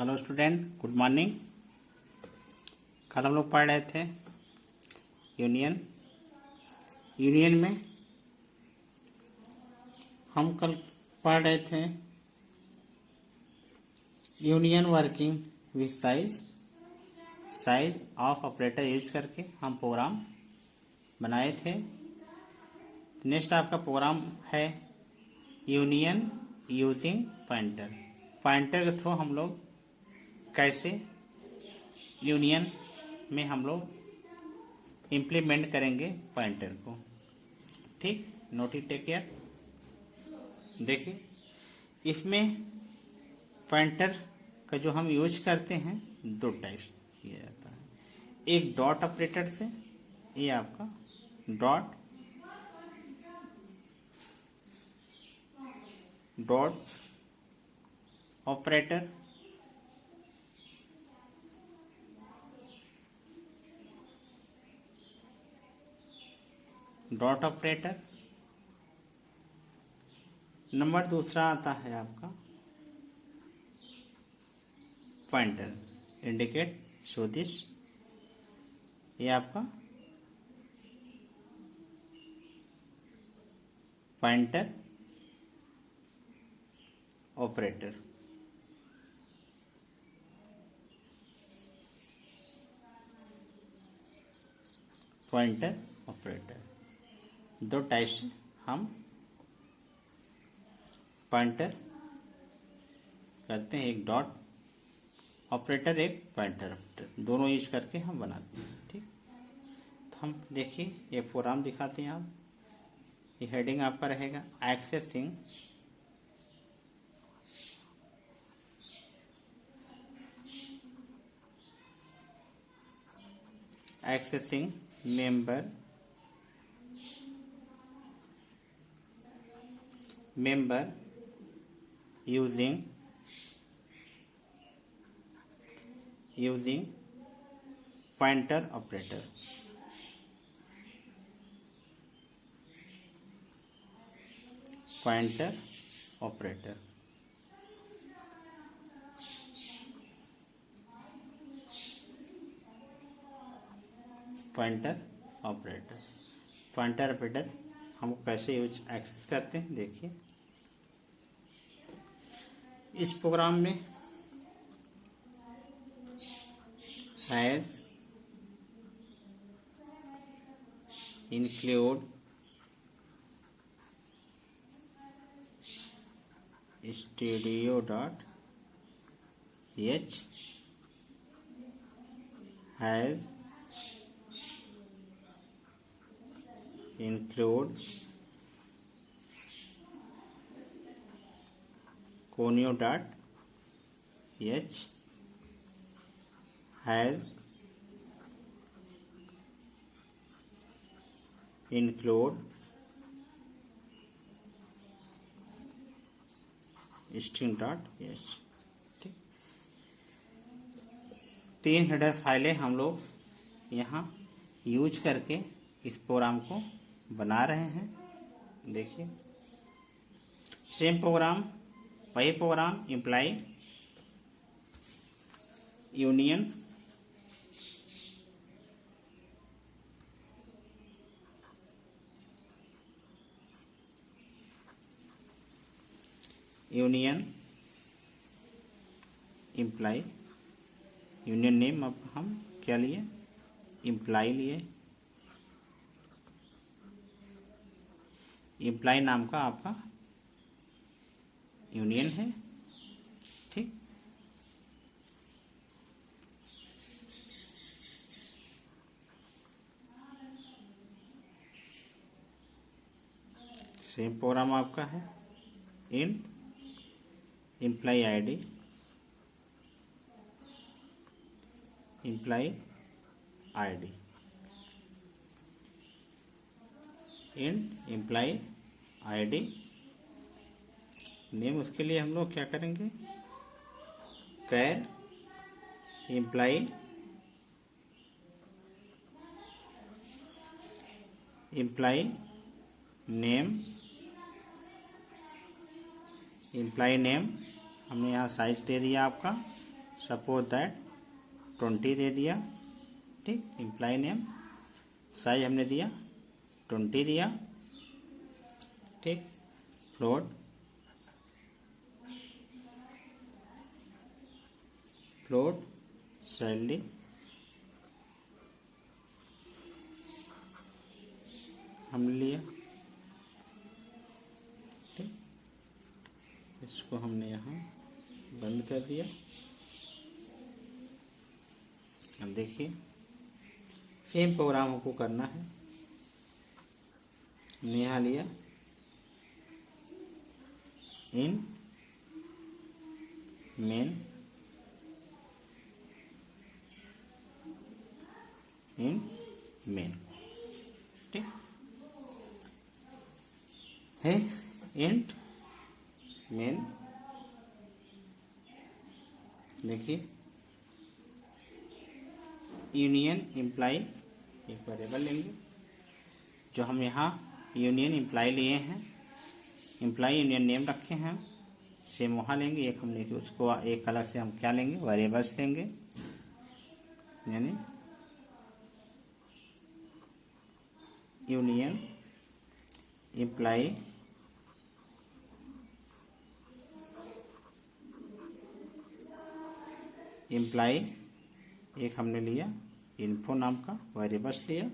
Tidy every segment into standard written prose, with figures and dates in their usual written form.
Hello student, good morning. कल हम लोग पढ़ रहे थे यूनियन में हम कल पढ़ रहे थे union working with size of operator use करके हम प्रोग्राम बनाए थे। नेक्स्ट आपका प्रोग्राम है यूनियन यूजिंग पॉइंटर के थ्रू हम लोग कैसे यूनियन में हम लोग इम्प्लीमेंट करेंगे पॉइंटर को। ठीक, नोट इट, टेक केयर। देखिए, इसमें पॉइंटर का जो हम यूज करते हैं दो टाइप्स किया जाता है। एक डॉट ऑपरेटर से, ये आपका डॉट ऑपरेटर, नंबर दूसरा आता है आपका पॉइंटर, इंडिकेट, शो दिस, ये आपका पॉइंटर ऑपरेटर। दो टाइप से हम पॉइंटर करते हैं, एक डॉट ऑपरेटर, एक पॉइंटर ऑपरेटर, दोनों यूज करके हम बनाते हैं। ठीक, तो हम देखिए ये प्रोग्राम दिखाते हैं आप। ये हेडिंग आपका रहेगा accessing member using pointer operator। Pointer operator, हम कैसे यूज एक्सेस करते हैं। देखिए, इस प्रोग्राम में has include studio.h, has include conio.h, has include string.h। ठीक, तीन हेडर फाइलें हम लोग यहाँ यूज करके इस प्रोग्राम को बना रहे हैं। देखिए, सेम प्रोग्राम, वही program, employee union employee union name अब हम क्या लिए, इम्प्लाई लिए। इम्प्लाई नाम का आपका यूनियन है। ठीक, सेम प्रोग्राम आपका है। In employee ID, employee ID name, उसके लिए हम लोग क्या करेंगे, कैर इम्प्लाई नेम, हमने यहाँ साइज दे दिया आपका सपोज दैट 20 दे दिया, ठीक। इम्प्लाई नेम साइज हमने दिया 20 दिया, ठीक। फ्लोट सैलरी हमने लिया, ठीक। इसको हमने यहाँ बंद कर दिया। अब देखिए सेम प्रोग्राम हमको करना है। हमने यहाँ लिया इन मेन, ठीक है। इंट मेन, देखिए यूनियन इम्प्लाई एक वेरिएबल लेंगे, जो हम यहाँ यूनियन इम्प्लाई लिए हैं, इम्प्लाई यूनियन नेम रखे हैं, सेम वहाँ लेंगे। एक हमने उसको एक अलग से हम क्या लेंगे, वेरिएबल्स लेंगे, यानी यूनियन इम्प्लाई एक हमने लिया इन्फो नाम का वेरिएबल्स लिया,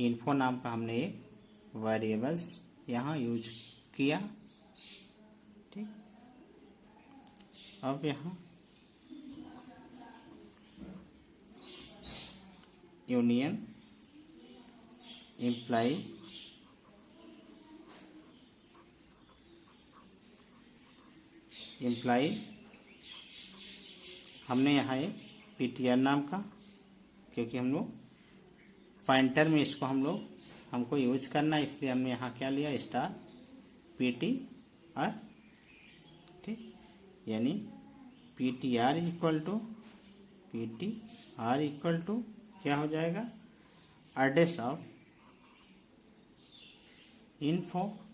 इन्फो नाम का हमने एक वेरिएबल्स यहाँ यूज किया, ठीक। अब यहाँ यूनियन इम्प्लाई हमने यहाँ एक ptr नाम का, क्योंकि हम लोग पॉइंटर में इसको हमको यूज करना है, इसलिए हमने यहाँ क्या लिया स्टार ptr, ठीक। यानी ptr इक्वल टू क्या हो जाएगा, एड्रेस ऑफ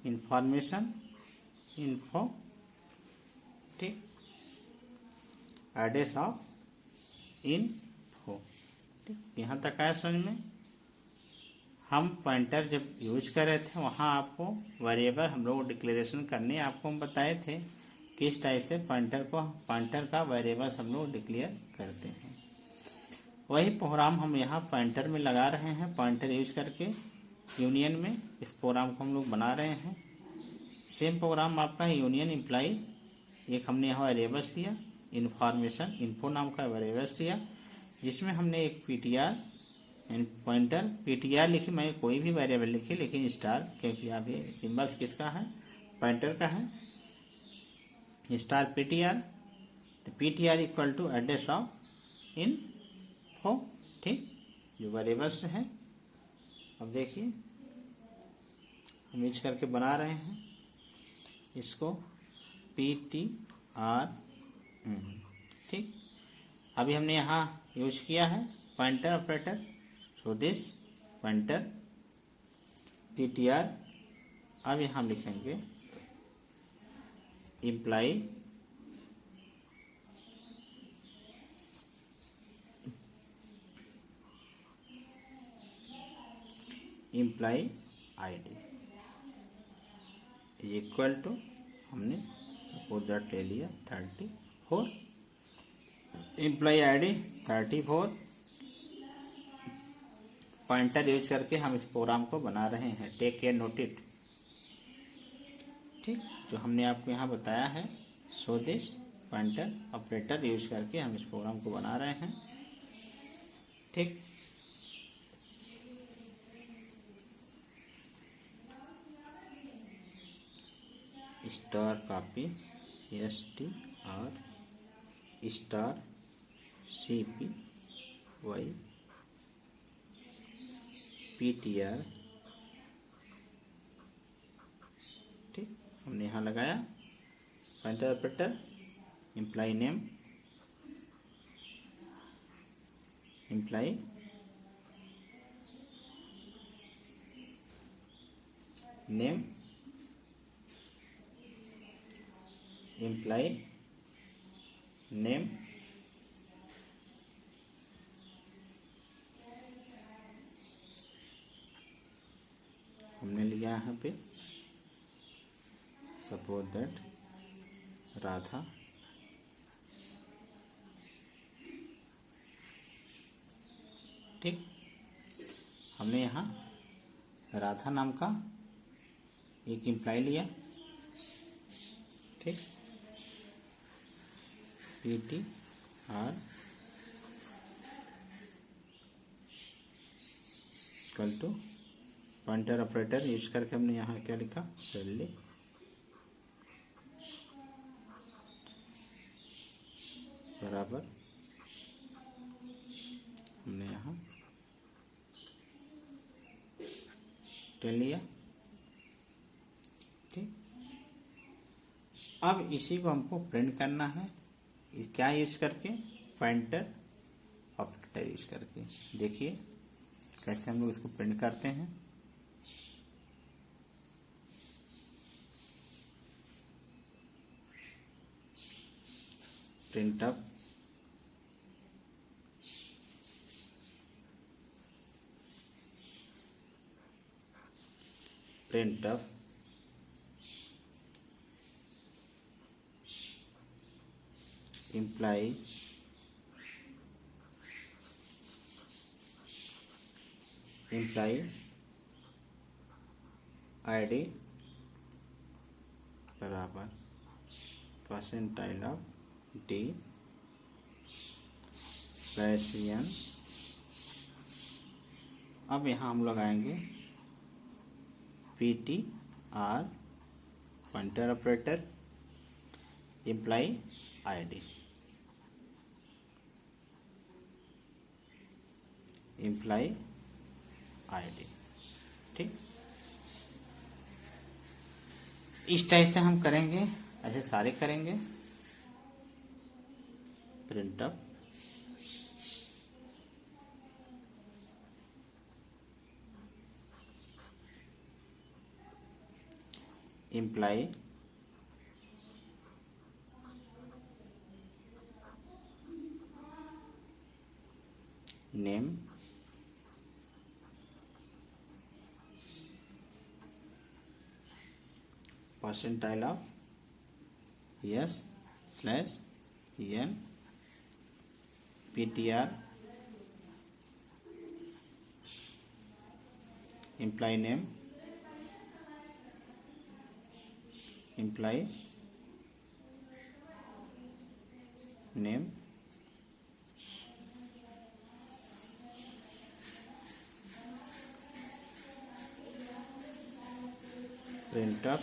इंफॉर्मेशन, ठीक। एड्रेस ऑफ इन्फो, ठीक। यहाँ तक आया समझ में। हम पॉइंटर जब यूज कर रहे थे वहाँ आपको वेरिएबल हम लोग डिक्लेरेशन करने आपको हम बताए थे किस टाइप से पॉइंटर का वेरिएबल्स हम लोग डिक्लेयर करते हैं। वही प्रोग्राम हम यहाँ पॉइंटर में लगा रहे हैं, पॉइंटर यूज करके यूनियन में इस प्रोग्राम को हम लोग बना रहे हैं। सेम प्रोग्राम आपका यूनियन इम्प्लाई, एक हमने यहाँ वेरिएबल्स लिया, इन्फॉर्मेशन इन्फो नाम का वेरिएबल्स लिया, जिसमें हमने एक ptr पॉइंटर ptr लिखी, मैं कोई भी वेरिएबल लिखी, लेकिन स्टार, क्योंकि आप ये सिंबल्स किसका है, पॉइंटर का है, स्टार ptr, तो ptr equal to address of info, ठीक, जो वेरिएबल्स है। अब देखिए हम यूज करके बना रहे हैं इसको ptr, ठीक। अभी हमने यहाँ यूज किया है pointer operator, so this pointer ptr। अब यहाँ लिखेंगे employee id is equal to, हमने सपोज दैट ले लिया 34, इम्प्लाई id 34, पॉइंटर यूज करके हम इस प्रोग्राम को बना रहे हैं। टेक केयर, नोट इट, ठीक। जो हमने आपको यहाँ बताया है, सो दिस पॉइंटर ऑपरेटर यूज करके हम इस प्रोग्राम को बना रहे हैं, ठीक। Star copy str star cpy ptr, ठीक। हमने यहाँ लगाया pointer operator, imply name, imply name, imply name हमने लिया यहाँ पे सपोज दैट राधा, ठीक। हमने यहाँ राधा नाम का एक इम्प्लाई लिया, ठीक। PTR equal to pointer operator use करके हमने यहाँ क्या लिखा, सैलरी बराबर हमने यहाँ 10 लिया, ठीक। अब इसी को हमको प्रिंट करना है, क्या यूज करके, पॉइंटर ऑपरेटर यूज करके। देखिए कैसे हम लोग इसको प्रिंट करते हैं। प्रिंट अप imply ID बराबर percentile of D slash n। अब यहाँ हम लगाएंगे PTR pointer operator imply ID ठीक। इस टाइप से हम करेंगे, ऐसे सारे करेंगे। Printf employee name percentile of S slash n PTR employee name printf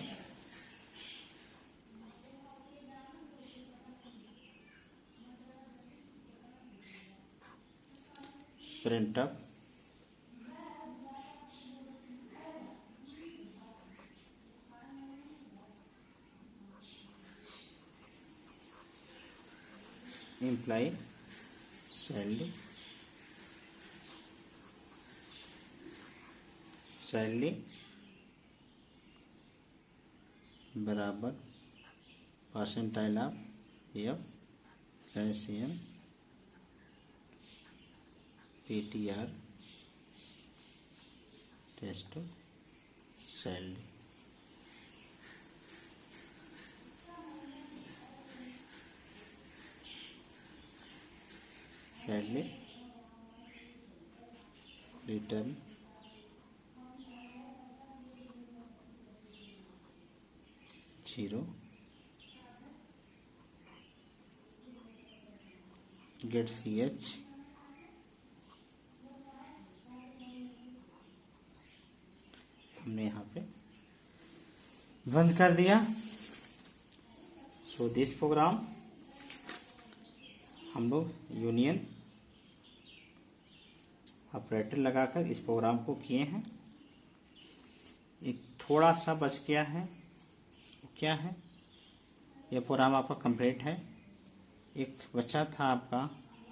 employee salary बराबर percentile of F slash n PTR test salary. Return zero, get CH हमने यहाँ पे बंद कर दिया। सो दिस प्रोग्राम हम लोग union operator लगाकर इस प्रोग्राम को किए हैं। एक थोड़ा सा बच गया है, क्या है, यह प्रोग्राम आपका कंप्लीट है। एक बचा था आपका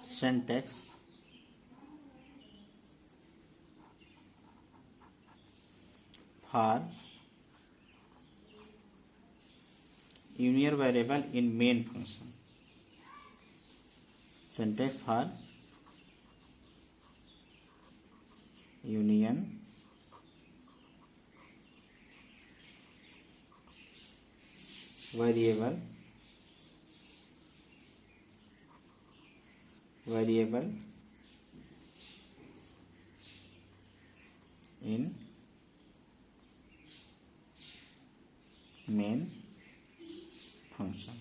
syntax, for union variable in main function. Syntax for union variable in main function.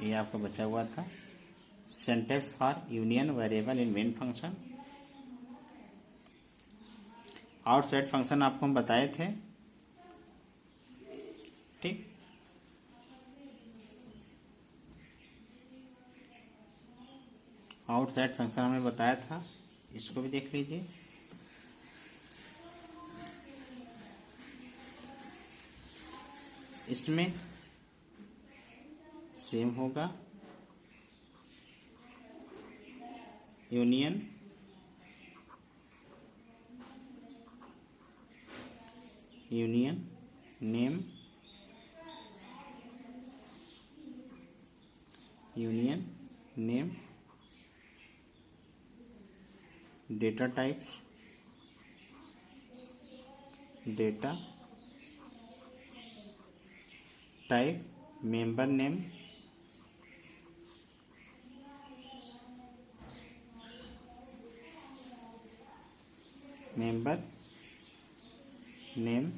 ये आपका बचा हुआ था syntax for union variable in main function. Outside function आपको हम बताए थे, ठीक। आउटसाइड फंक्शन हमें बताया था, इसको भी देख लीजिए। इसमें सेम होगा, union name, data types, member name,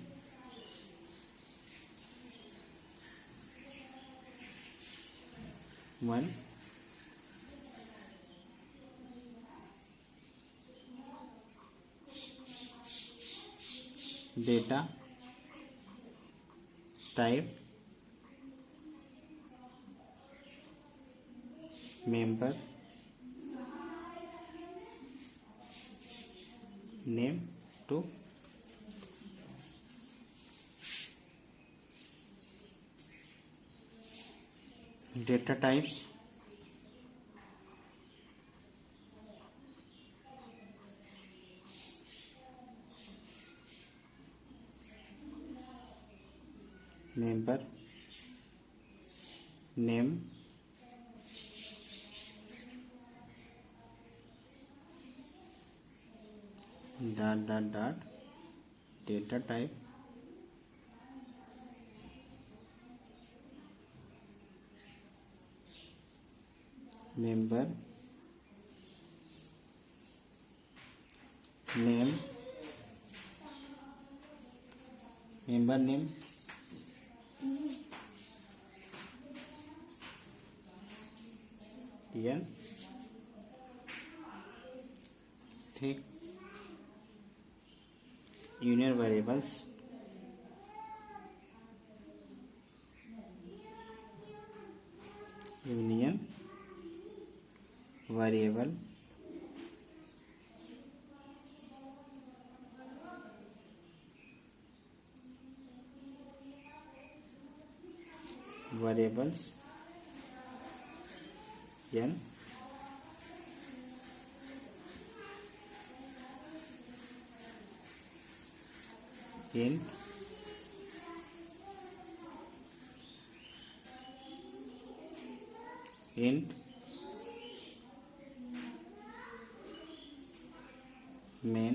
one data type member name two data types member name dot data type member name N, ठीक। Union variables variables N int main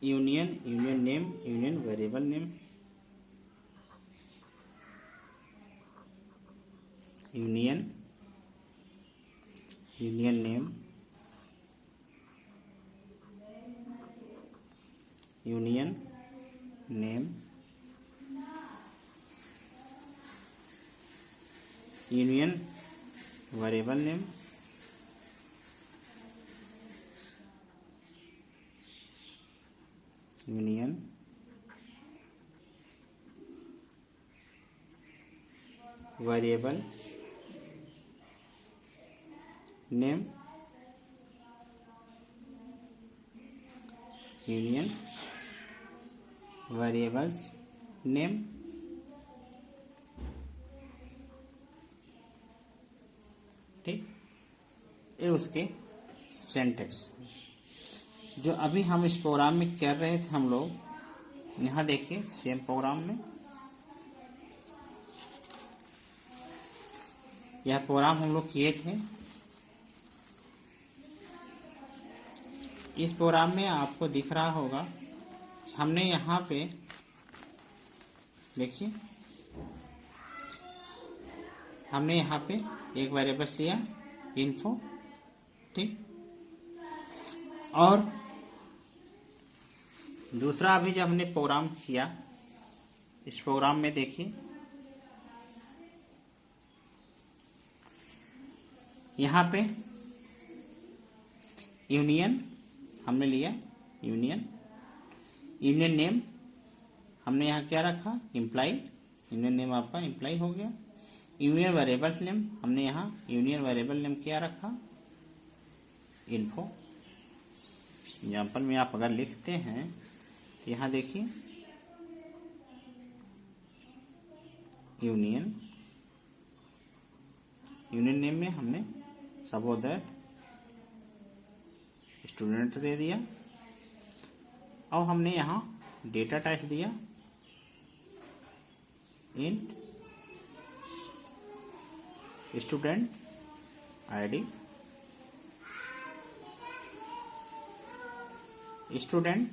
union name union variable name union name union variable name union variable name union variables name, ठीक। ये उसके syntax. जो अभी हम इस programme में कर रहे थे हम लोग, यहाँ देखिए सेम प्रोग्राम में, यह प्रोग्राम हम लोग किए थे। इस प्रोग्राम में आपको दिख रहा होगा हमने यहाँ पे देखिए, हमने यहाँ पे एक वेरिएबल्स लिया इन्फो, ठीक, और दूसरा अभी जब हमने प्रोग्राम किया, इस प्रोग्राम में देखिए यहाँ पे यूनियन हमने लिया, यूनियन नेम हमने यहाँ क्या रखा, इम्प्लाई, यूनियन नेम आपका इम्प्लाई हो गया। यूनियन वेरिएबल नेम हमने यहाँ यूनियन वेरिएबल नेम क्या रखा, इन्फो। एग्जाम्पल में आप अगर लिखते हैं तो यहाँ देखिए यूनियन नेम में हमने सपोज स्टूडेंट दे दिया, और हमने यहाँ डेटा टाइप दिया int student ID, student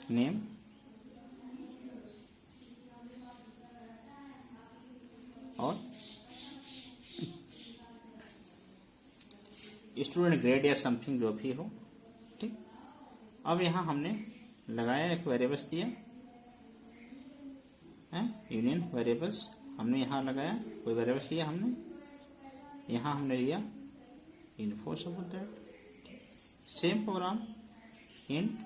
name, और स्टूडेंट ग्रेड या समथिंग जो भी हो, ठीक। अब यहाँ हमने लगाया एक वेरिएबल्स दिया है, यूनियन वेरिएबल्स हमने यहाँ लगाया, कोई वेरिएबल्स लिया हमने, यहाँ हमने लिया info suppose that, same programme in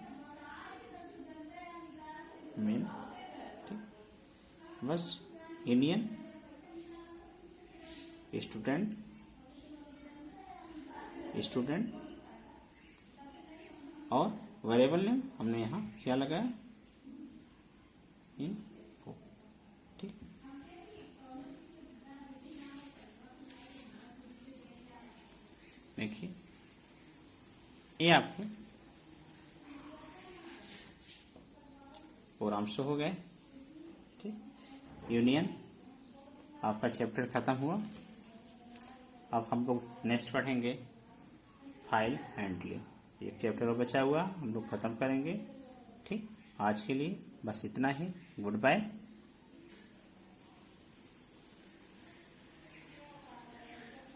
main, ठीक, बस यूनियन स्टूडेंट और वेरिएबल नेम हमने यहाँ क्या लगाया, इन्फो, ठीक। देखिए ये आपके प्रोग्राम से हो गए, ठीक। यूनियन आपका चैप्टर खत्म हुआ। अब हम लोग नेक्स्ट पढ़ेंगे फाइल हैंडलिंग। एक चैप्टर और बचा हुआ हम लोग खत्म करेंगे, ठीक। आज के लिए बस इतना ही। Good bye.